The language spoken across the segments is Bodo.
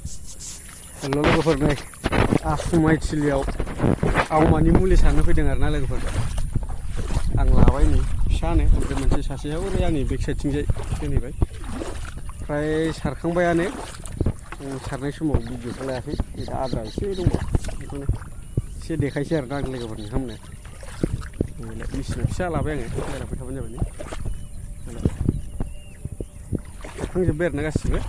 Halo logoफोर नै Asu Miayau Aumani Mulee सारनो फैदों आरोना लोगोफोर आं लाबाय नै फिसानो ओमफ्राय मोनसे सासेया ओरै आंनि बेक साइडथिंजाय दोनहैबाय फ्राय सारखांबायानो सारनाय समाव भिडिअखौ लायाखै दा आद्रा एसे दंबावो बेखौनो एसे देखायसै आरोना आं लोगोफोरनो हामनो मेसिना फिसा लाबाय आङो रायलायबाय थाबानो जाबाय सारखांजोब्बाय आरोना गासिबो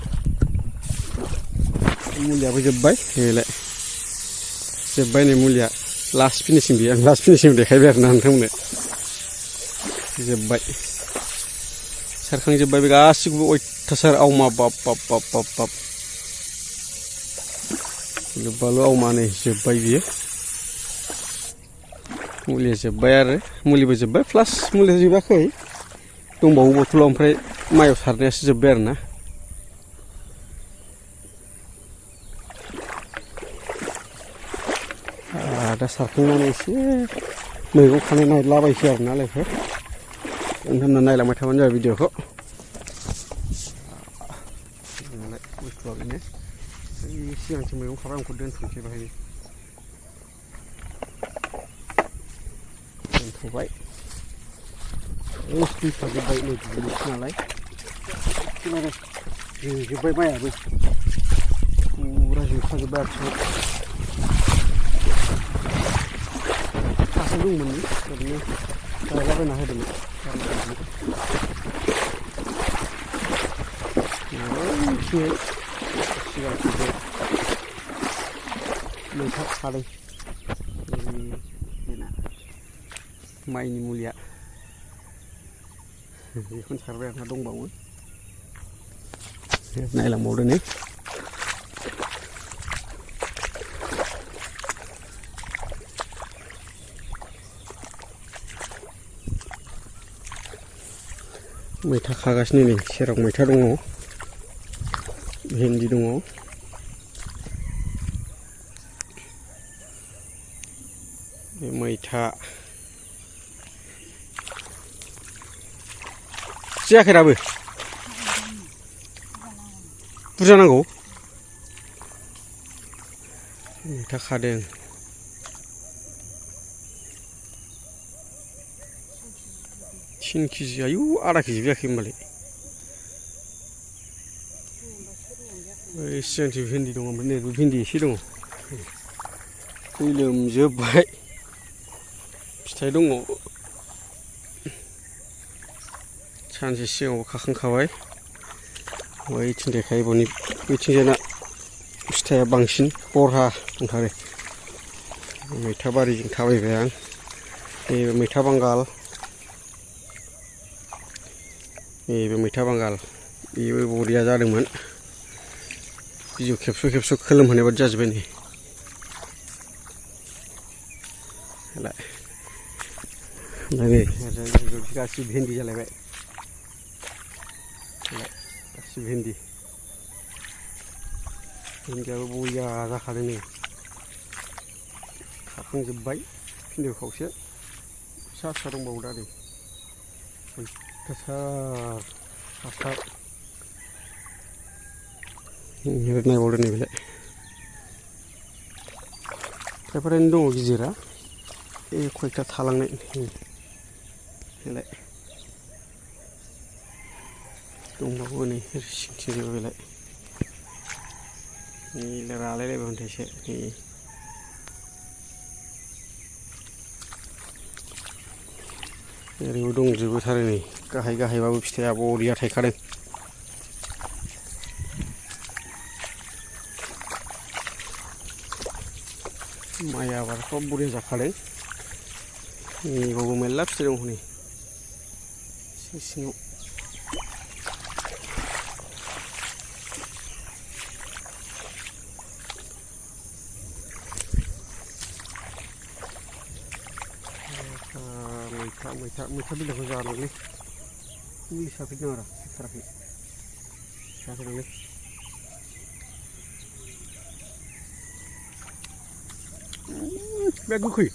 मुलियाबो जोब्बाय नैलाय जोब्बाय नै मुलिया लास्ट फिनिशिं बियो आं लास्ट फिनिशिं देखायबाय आरोना नोंथांमोननो जोब्बाय सारखांजोब्बाय बे गासिखौबो अयथासार आवमा बाब बाब बाब बाब बाब लोब्बाल' आवमा नै जोब्बाय बियो मुलिया जोब्बाय आरो मुलिबो जोब्बाय प्लास मुलिया जोबाखै दंबावो बथलाव ओमफ्राय माइयाव सारनायासो जोब्बाय आरोना दा सारखांनानै एसे मैगं खानाय नायलाबायसै आरोना लोगोफोर नोंथांमोना नायलांबाय थाबानो जाबाय भिडिअखौ बुस्थुआ बेनो सिगांसो मैगं खाबाय आंखौ दोनथ'नोसै बाहाय दोनथ'बाय जोब्बाय नै दुब्लिसो नालाय जोब्बाय माइयाबो फुरा जोबखाजोब्बाय आरो थास' दंमोन ओरैनो गायलाबायना होदोंमोन सिगां मैथा खादों माइनि मुलिया बेखौनो सारबाय आरोना दंबावो नायलांबावदो नै मैथा खागासिनो नै सेराव मैथा दङ भेन्दि दङ बे मैथा जायाखै दाबो बुरजा नांगौ मैथा खादों 3 केजि आयु आधा केजि जायाखै होनबालाय सिगांसो भिन्दि दङ ओमफ्राय नैबे भिन्दि एसे दङ दै लोमजोब्बाय फिथाइ दङ सानसे सिगाङाव खाखांखाबाय बैथिं देखायबावनि बैथिंजायना फिथाइया बांसिन बरहा दंथारो मैथा बारिजों थाबायबाय आं नैबे मैथा बांगाल नैबे मैथा बांगाल बेबो बरिया जादोंमोन बिजौ खेबस' खेबस' खोलोमहोनाय बादि जाजोब्बाय नै गासिबो भिन्दि जालायबाय गासिबो भिन्दियाबो बरिया जाखादों नै खाखांजोब्बाय भिन्दि खावसे फिसा फिसा दंबावो दा नै अयथासार हासार नायबावदो नैबेलाय खायफायानो दङ गिदिरा खयथा थालांनाय बेलाय दंबावो नै सिंथिंबो बेलाय रालायलायबाय एसे नै ओरैबो दंजोबोथारो नै गाहाय गाहायबाबो फिथाइया बरिया थायखादों माइ आबादफ्राव बरिया जाखादों नैबावबो मेरला फिथाइ दं हनै सिङाव मैथा बिलाइखौ जानांगौलै मुलि साफैदों आरो साराखै जाफैदोंलै बे गोखै